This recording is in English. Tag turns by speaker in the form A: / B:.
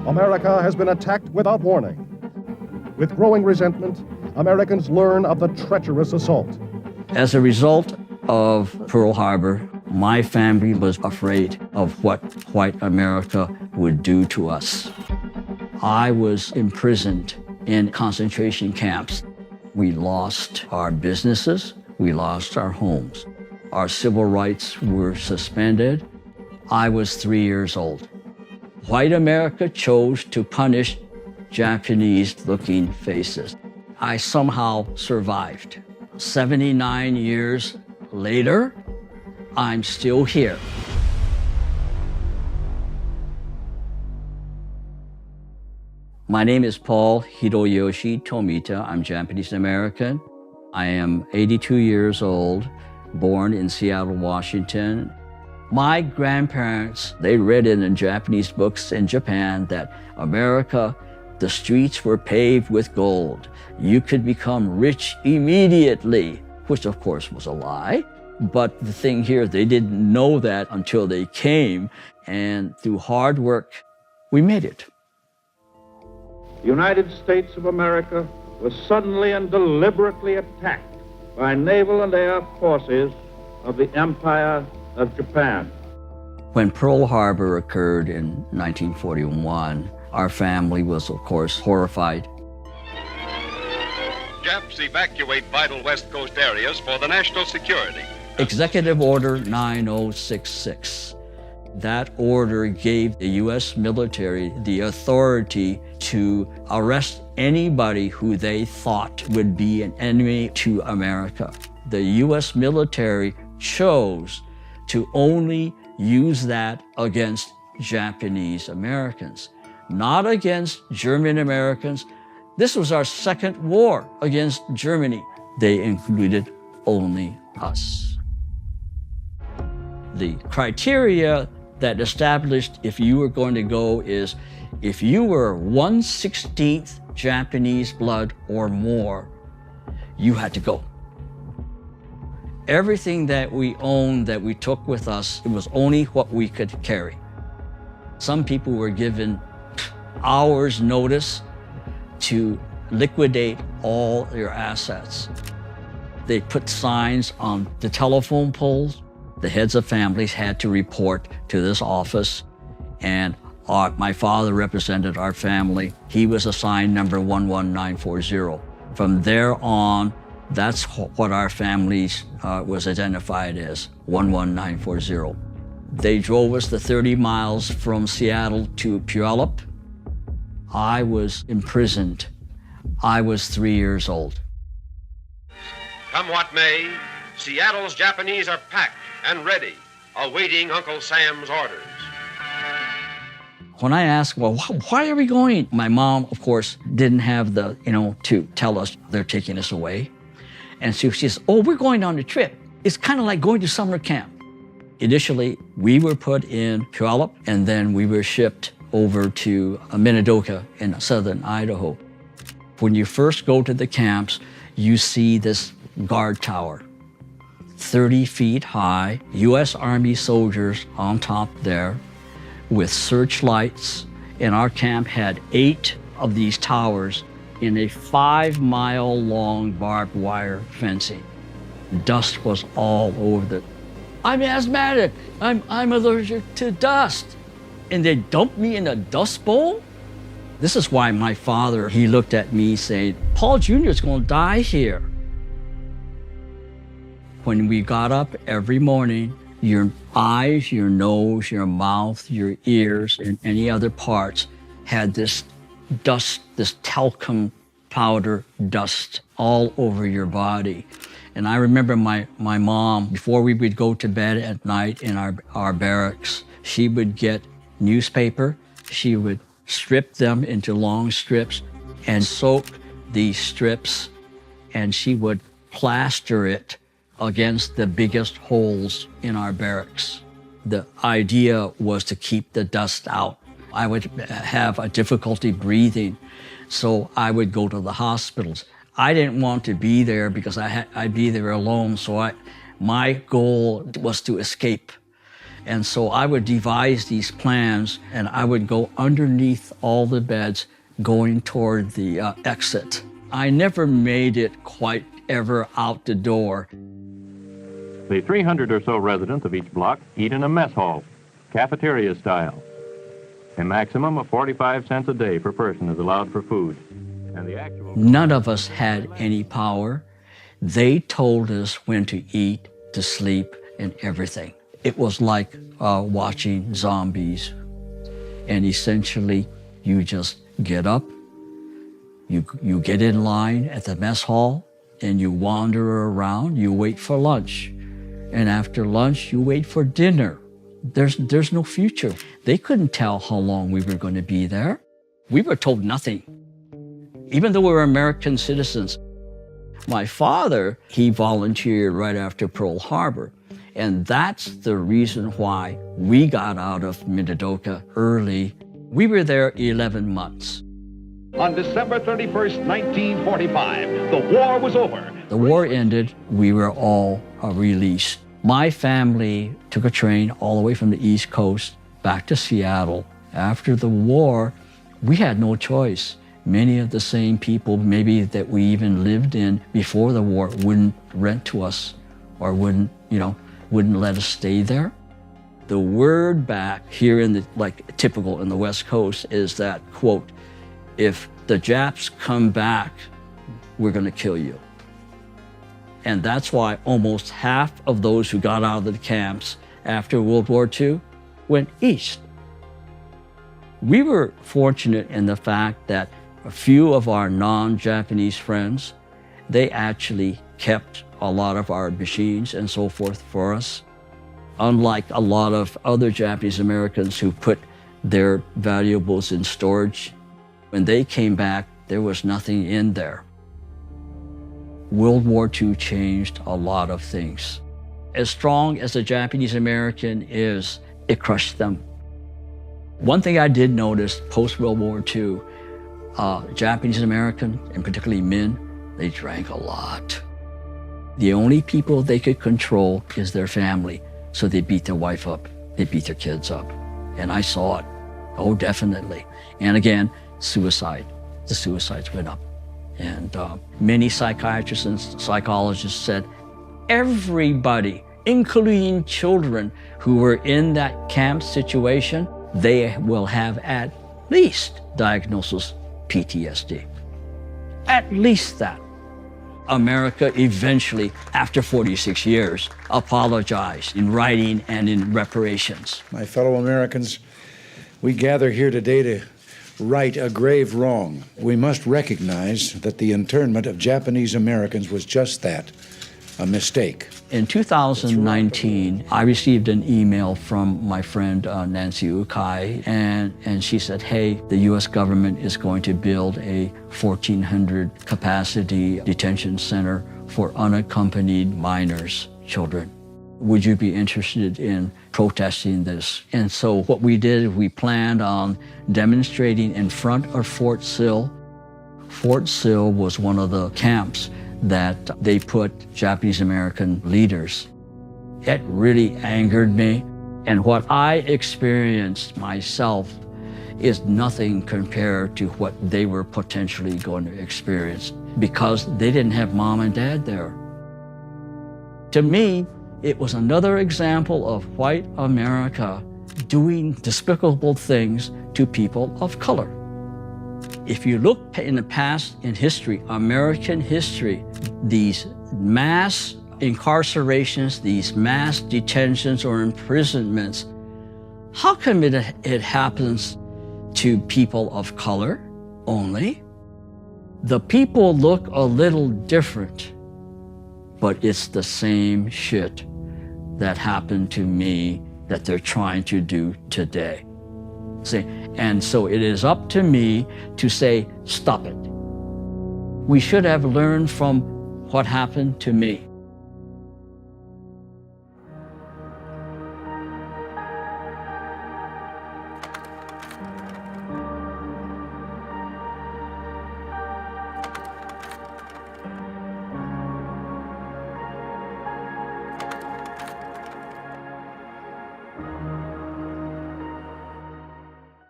A: America has been attacked without warning. With growing resentment, Americans learn of the treacherous assault.
B: As a result of Pearl Harbor, my family was afraid of what white America would do to us. I was imprisoned in concentration camps. We lost our businesses, we lost our homes. Our civil rights were suspended. I was 3 years old. White America chose to punish Japanese-looking faces. I somehow survived. 79 years later, I'm still here. My name is Paul Hiroyoshi Tomita. I'm Japanese American. I am 82 years old, born in Seattle, Washington. My grandparents, they read in the Japanese books in Japan that America, the streets were paved with gold. You could become rich immediately, which of course was a lie. But the thing here, they didn't know that until they came, and through hard work, we made it.
C: The United States of America was suddenly and deliberately attacked by naval and air forces of the Empire of Japan.
B: When Pearl Harbor occurred in 1941, our family was, of course, horrified.
D: Japs evacuate vital West Coast areas for the national security.
B: Executive Order 9066. That order gave the U.S. military the authority to arrest anybody who they thought would be an enemy to America. The U.S. military chose to only use that against Japanese Americans, not against German Americans. This was our second war against Germany. They included only us. The criteria that established if you were going to go is if you were 1/16th Japanese blood or more, you had to go. Everything that we owned, that we took with us, it was only what we could carry. Some people were given hours' notice to liquidate all their assets. They put signs on the telephone poles. The heads of families had to report to this office, and my father represented our family. He was assigned number 11940. From there on, that's what our families was identified as, 11940. They drove us the 30 miles from Seattle to Puyallup. I was imprisoned. I was 3 years old.
D: Come what may, Seattle's Japanese are packed and ready, awaiting Uncle Sam's orders.
B: When I asked, well, why are we going? My mom, of course, didn't have the, to tell us they're taking us away. And so she says, oh, we're going on a trip. It's kind of like going to summer camp. Initially, we were put in Puyallup, and then we were shipped over to Minidoka in southern Idaho. When you first go to the camps, you see this guard tower, 30 feet high, U.S. Army soldiers on top there with searchlights. And our camp had 8 of these towers in a 5-mile-long barbed wire fencing. Dust was all over the... I'm asthmatic. I'm allergic to dust. And they dumped me in a dust bowl? This is why my father, he looked at me saying, Paul Jr. is going to die here. When we got up every morning, your eyes, your nose, your mouth, your ears, and any other parts had this dust, this talcum powder dust all over your body. And I remember my mom, before we would go to bed at night in our barracks, she would get newspaper, she would strip them into long strips and soak these strips, and she would plaster it against the biggest holes in our barracks. The idea was to keep the dust out. I would have a difficulty breathing, so I would go to the hospitals. I didn't want to be there because I'd be there alone, so my goal was to escape. And so I would devise these plans, and I would go underneath all the beds going toward the exit. I never made it quite ever out the door.
E: The 300 or so residents of each block eat in a mess hall, cafeteria style. A maximum of 45 cents a day per person is allowed for food. And the actual...
B: None of us had any power. They told us when to eat, to sleep, and everything. It was like watching zombies. And essentially, you just get up, you get in line at the mess hall, and you wander around, you wait for lunch. And after lunch, you wait for dinner. There's no future. They couldn't tell how long we were going to be there. We were told nothing. Even though we were American citizens. My father, he volunteered right after Pearl Harbor. And that's the reason why we got out of Minidoka early. We were there 11 months.
F: On December 31st, 1945, the war was over.
B: The war ended, we were all released. My family took a train all the way from the East Coast back to Seattle. After the war, we had no choice. Many of the same people maybe that we even lived in before the war wouldn't rent to us or wouldn't let us stay there. The word back here in the, like typical in the West Coast, is that, quote, if the Japs come back, we're gonna kill you. And that's why almost half of those who got out of the camps after World War II went east. We were fortunate in the fact that a few of our non-Japanese friends, they actually kept a lot of our machines and so forth for us. Unlike a lot of other Japanese Americans who put their valuables in storage, when they came back, there was nothing in there. World War II changed a lot of things. As strong as a Japanese American is, it crushed them. One thing I did notice post-World War II, Japanese American, and particularly men, they drank a lot. The only people they could control is their family. So they beat their wife up, they beat their kids up. And I saw it, oh, definitely. And again, suicide, the suicides went up. And many psychiatrists and psychologists said, everybody, including children who were in that camp situation, they will have at least diagnosis PTSD. At least that. America eventually, after 46 years, apologized in writing and in reparations.
G: My fellow Americans, we gather here today to right a grave wrong. We must recognize that the internment of Japanese Americans was just that, a mistake.
B: In 2019, I received an email from my friend Nancy Ukai, and she said, hey, the US government is going to build a 1,400 capacity detention center for unaccompanied minors, children. Would you be interested in protesting this? And so what we did, we planned on demonstrating in front of Fort Sill. Fort Sill was one of the camps that they put Japanese American leaders. It really angered me. And what I experienced myself is nothing compared to what they were potentially going to experience because they didn't have mom and dad there. To me, it was another example of white America doing despicable things to people of color. If you look in the past in history, American history, these mass incarcerations, these mass detentions or imprisonments, how come it happens to people of color only? The people look a little different, but it's the same shit that happened to me that they're trying to do today. See? And so it is up to me to say, stop it. We should have learned from what happened to me.